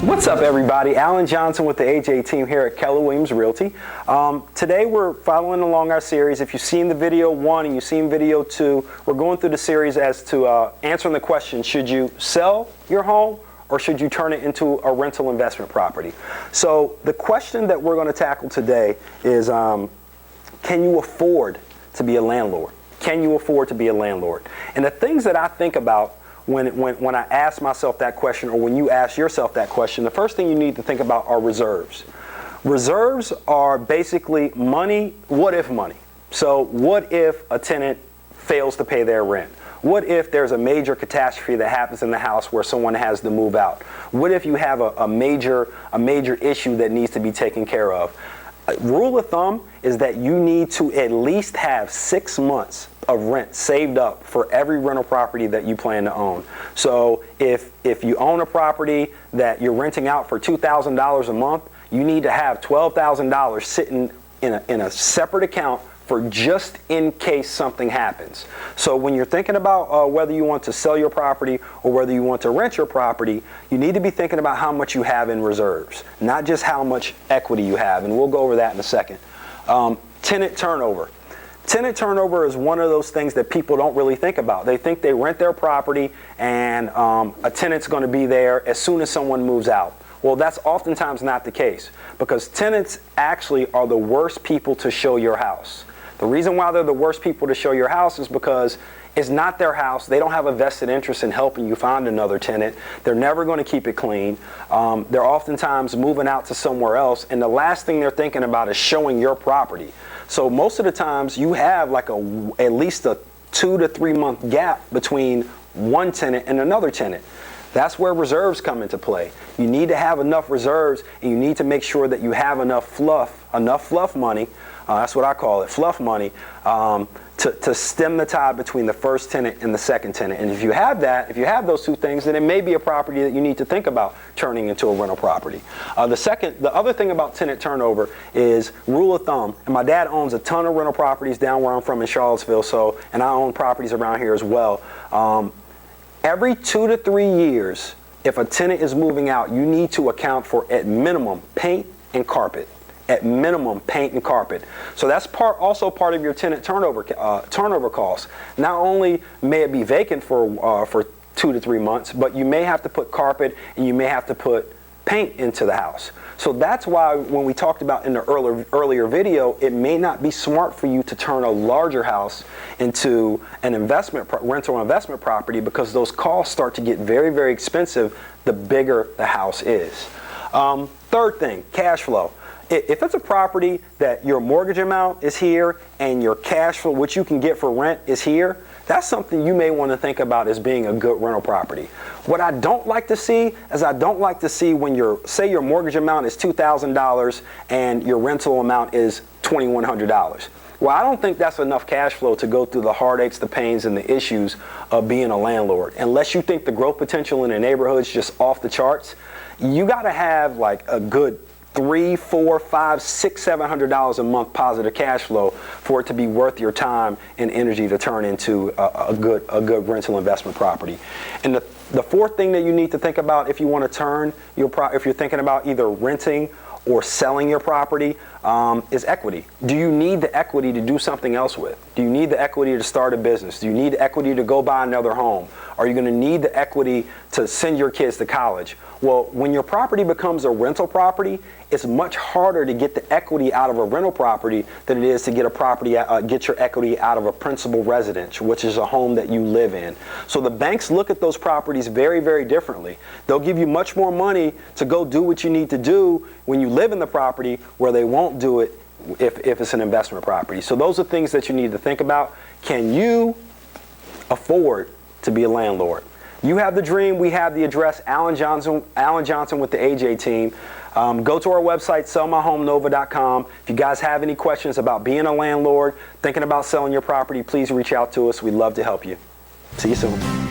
What's up, everybody? Alan Johnson with the AJ team here at Keller Williams Realty. Today we're following along our series. If you've seen the video 1 and you've seen video 2, we're going through the series as to answering the question, should you sell your home or should you turn it into a rental investment property? So the question that we're going to tackle today is, can you afford to be a landlord? Can you afford to be a landlord? And the things that I think about when I ask myself that question, or when you ask yourself that question, the first thing you need to think about are reserves. Reserves are basically money, what if money. So what if a tenant fails to pay their rent? What if there's a major catastrophe that happens in the house where someone has to move out? What if you have a major issue that needs to be taken care of? Rule of thumb is that you need to at least have 6 months of rent saved up for every rental property that you plan to own. So if you own a property that you're renting out for $2,000 a month, you need to have $12,000 sitting in a separate account for just in case something happens. So when you're thinking about whether you want to sell your property or whether you want to rent your property, you need to be thinking about how much you have in reserves, not just how much equity you have. And we'll go over that in a second. Tenant turnover. Tenant turnover is one of those things that people don't really think about. They think they rent their property and a tenant's going to be there as soon as someone moves out. Well, that's oftentimes not the case, because tenants actually are the worst people to show your house. The reason why they're the worst people to show your house is because it's not their house. They don't have a vested interest in helping you find another tenant. They're never going to keep it clean. They're oftentimes moving out to somewhere else, and the last thing they're thinking about is showing your property. So most of the times you have like at least a 2 to 3 month gap between one tenant and another tenant. That's where reserves come into play. You need to have enough reserves, and you need to make sure that you have enough fluff money, that's what I call it, fluff money, to stem the tide between the first tenant and the second tenant. And if you have that, if you have those two things, then it may be a property that you need to think about turning into a rental property. The other thing about tenant turnover is rule of thumb. And my dad owns a ton of rental properties down where I'm from in Charlottesville, and I own properties around here as well. Every 2 to 3 years, if a tenant is moving out, you need to account for, at minimum, paint and carpet. At minimum, paint and carpet. So that's also part of your tenant turnover costs. Not only may it be vacant for 2 to 3 months, but you may have to put carpet and you may have to put paint into the house. So that's why when we talked about in the earlier video, it may not be smart for you to turn a larger house into an rental investment property, because those costs start to get very, very expensive the bigger the house is. Third thing, cash flow. If it's a property that your mortgage amount is here and your cash flow, which you can get for rent, is here, that's something you may want to think about as being a good rental property. What I don't like to see is when say your mortgage amount is $2,000 and your rental amount is $2,100. Well, I don't think that's enough cash flow to go through the heartaches, the pains, and the issues of being a landlord. Unless you think the growth potential in the neighborhood is just off the charts, you got to have like a good $300, $400, $500, $600, $700 a month positive cash flow for it to be worth your time and energy to turn into a good rental investment property. And the fourth thing that you need to think about if you want to turn if you're thinking about either renting or selling your property, is equity. Do you need the equity to do something else with? Do you need the equity to start a business? Do you need the equity to go buy another home? Are you going to need the equity to send your kids to college? Well, when your property becomes a rental property, it's much harder to get the equity out of a rental property than it is to get your equity out of a principal residence, which is a home that you live in. So the banks look at those properties very, very differently. They'll give you much more money to go do what you need to do when you live in the property, where they won't do it if it's an investment property. So those are things that you need to think about. Can you afford to be a landlord? You have the dream, we have the address. Alan Johnson with the AJ team. Go to our website, sellmyhomenova.com. If you guys have any questions about being a landlord, thinking about selling your property, please reach out to us. We'd love to help you. See you soon.